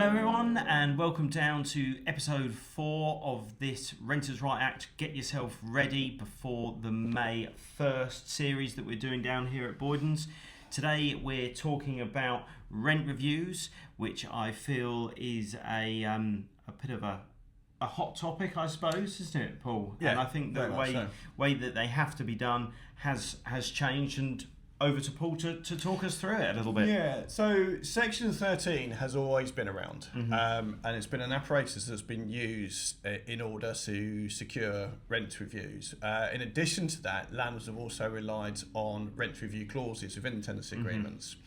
everyone, and welcome down to episode 4 of this Renters' Right Act. Get yourself ready before the May 1st series that we're doing down here at Boydens. Today we're talking about rent reviews, which I feel is a bit of a hot topic, I suppose, isn't it, Paul? Yeah, and I think the way that they have to be done has changed, and over to Paul to talk us through it a little bit. Yeah, so Section 13 has always been around, and it's been an apparatus that's been used in order to secure rent reviews. In addition to that, landlords have also relied on rent review clauses within the tenancy agreements.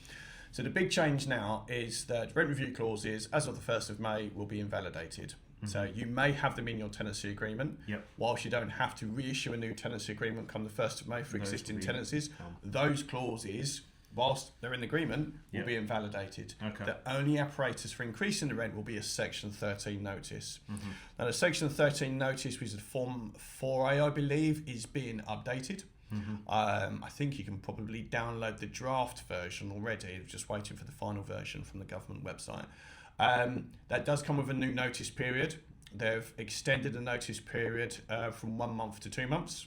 So the big change now is that rent review clauses, as of the 1st of May, will be invalidated. So you may have them in your tenancy agreement, whilst you don't have to reissue a new tenancy agreement come the 1st of May for existing tenancies. Those clauses, whilst they're in the agreement, will be invalidated. The only apparatus for increasing the rent will be a Section 13 notice. Now the Section 13 notice, which is Form 4A, I believe, is being updated. I think you can probably download the draft version already, just waiting for the final version from the government website. That does come with a new notice period. They've extended the notice period from 1 month to 2 months.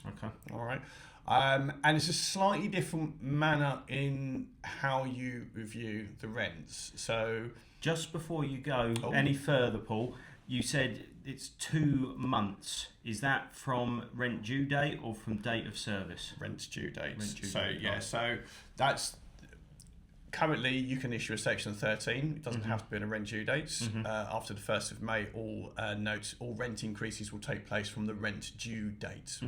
All right. And it's a slightly different manner in how you review the rents. So just before you go any further, Paul, you said it's 2 months. Is that from rent due date or from date of service? Rent due date. So that's... Currently, you can issue a Section 13. It doesn't have to be on a rent due date. After the 1st of May, all rent increases will take place from the rent due date.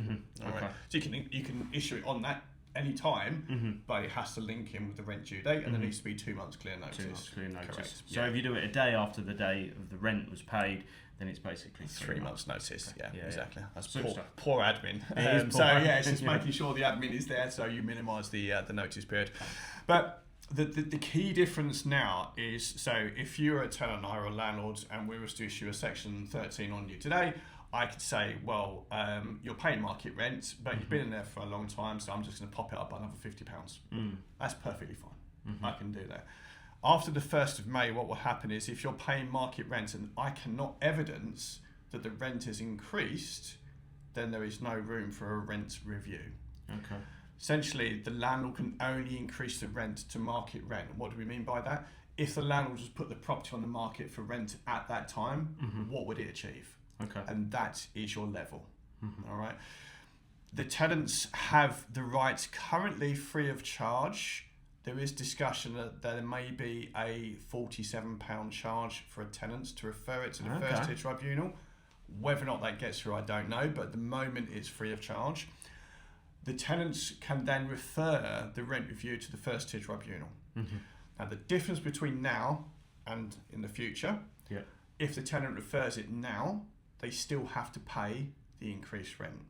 All right. So you can issue it on that any time, but it has to link in with the rent due date, and there needs to be 2 months clear notice. 2 months clear notice. Correct. So if you do it a day after the day of the rent was paid, then it's basically 3 months notice. Yeah, exactly. That's Super poor admin. It's just making sure the admin is there, so you minimise the notice period. But the key difference now is, so if you're a tenant or a landlord and we were to issue a Section 13 on you today, I could say, well, you're paying market rent, but you've been in there for a long time, so I'm just going to pop it up by another £50. That's perfectly fine. I can do that. After the 1st of May, what will happen is if you're paying market rent and I cannot evidence that the rent has increased, then there is no room for a rent review. Essentially, the landlord can only increase the rent to market rent. What do we mean by that? If the landlord just put the property on the market for rent at that time, what would it achieve? And that is your level. All right. The tenants have the right, currently free of charge. There is discussion that there may be a £47 charge for a tenant to refer it to the first tier tribunal. Whether or not that gets through, I don't know, but at the moment it's free of charge. The tenants can then refer the rent review to the first tier tribunal. Now the difference between now and in the future, if the tenant refers it now, they still have to pay the increased rent.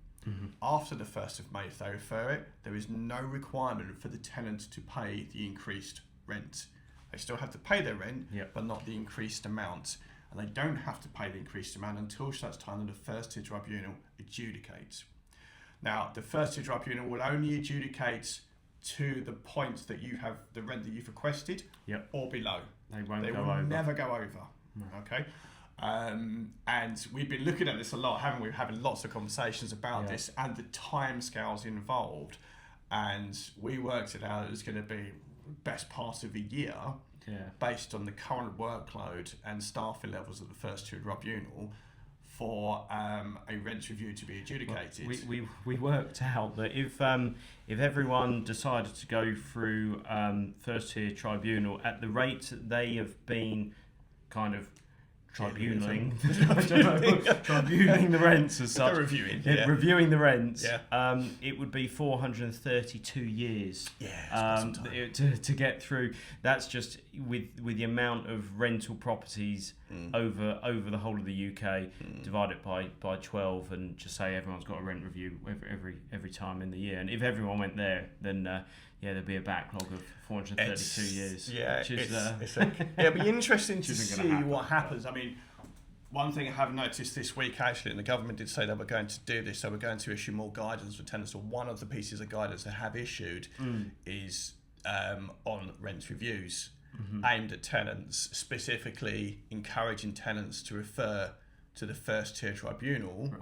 After the 1st of May, if they refer it, there is no requirement for the tenant to pay the increased rent. They still have to pay their rent, but not the increased amount. And they don't have to pay the increased amount until such time that the first tier tribunal adjudicates. Now, the first tier tribunal will only adjudicate to the point that you have the rent that you've requested or below. They will never go over. Okay. And we've been looking at this a lot, haven't we? We're having lots of conversations about this and the timescales involved. And we worked it out, it was going to be best part of a year based on the current workload and staffing levels at the first tier tribunal for a rent review to be adjudicated. We worked out that if everyone decided to go through first tier tribunal at the rate that they have been kind of tribunaling the rents as such. Reviewing the rents. It would be 432 years to get through. That's just with the amount of rental properties over the whole of the UK. Divide it by 12 and just say everyone's got a rent review every time in the year. And if everyone went there, then there'd be a backlog of 432 years. It'll be interesting to see what happens. I mean, one thing I have noticed this week, actually, and the government did say they were going to do this, so we're going to issue more guidance for tenants. So one of the pieces of guidance they have issued is on rent reviews. aimed at tenants, specifically encouraging tenants to refer to the first tier tribunal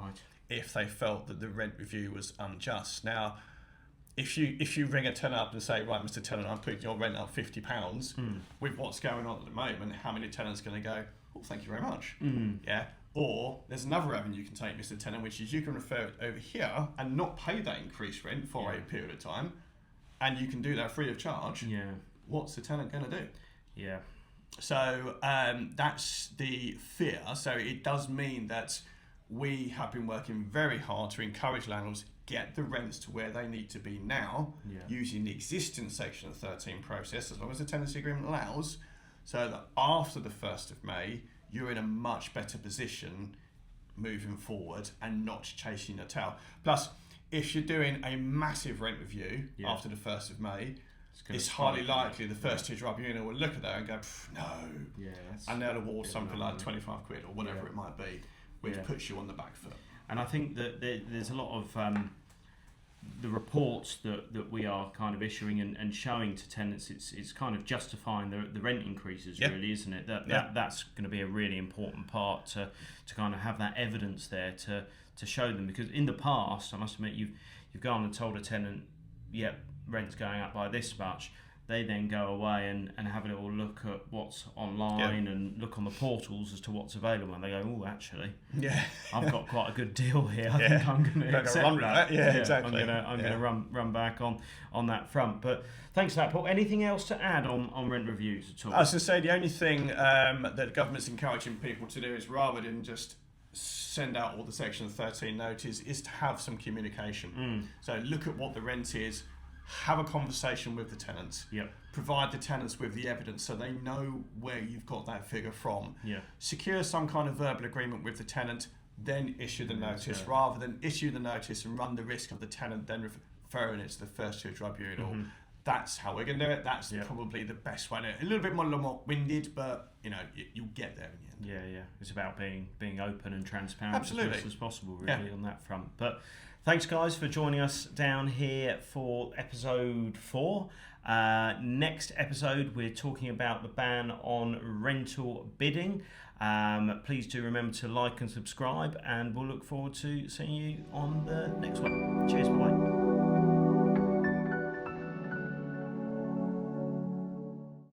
if they felt that the rent review was unjust. Now, if you ring a tenant up and say, right, Mr. Tenant, I'm putting your rent up £50, with what's going on at the moment, how many tenants are going to go, oh, thank you very much? Yeah. Or there's another avenue you can take, Mr. Tenant, which is you can refer it over here and not pay that increased rent for a period of time, and you can do that free of charge. Yeah. What's the tenant going to do? Yeah. So that's the fear. So it does mean that we have been working very hard to encourage landlords get the rents to where they need to be now, using the existing Section 13 process, as long as the tenancy agreement allows, so that after the 1st of May, you're in a much better position moving forward and not chasing your tail. Plus, if you're doing a massive rent review after the 1st of May, it's highly likely the first tier tribunal will look at that and go, no. Yeah, and they'll award something like 25 quid or whatever it might be, which puts you on the back foot. And I think that there's a lot of the reports that we are kind of issuing and showing to tenants, it's kind of justifying the rent increases, really, isn't it? That's going to be a really important part to kind of have that evidence there to show them. Because in the past, I must admit, you've gone and told a tenant, rent's going up by this much. They then go away and have a little look at what's online and look on the portals as to what's available, and they go, oh, actually, I've got quite a good deal here. I think I'm going to accept that. Exactly. I'm going to run back on that front. But thanks for that, Paul. Anything else to add on rent reviews at all? I was going to say, the only thing that the government's encouraging people to do is, rather than just send out all the Section 13 notice, is to have some communication. So look at what the rent is, have a conversation with the tenants, provide the tenants with the evidence so they know where you've got that figure from, secure some kind of verbal agreement with the tenant, then issue the notice, rather than issue the notice and run the risk of the tenant then referring it to the first tier tribunal. That's how we're going to do it. That's probably the best way. A little bit more long-winded, but you'll get there in the end. It's about being open and transparent as much as possible, really, on that front. But thanks, guys, for joining us down here for episode 4. Next episode, we're talking about the ban on rental bidding. Please do remember to like and subscribe, and we'll look forward to seeing you on the next one. Cheers, bye.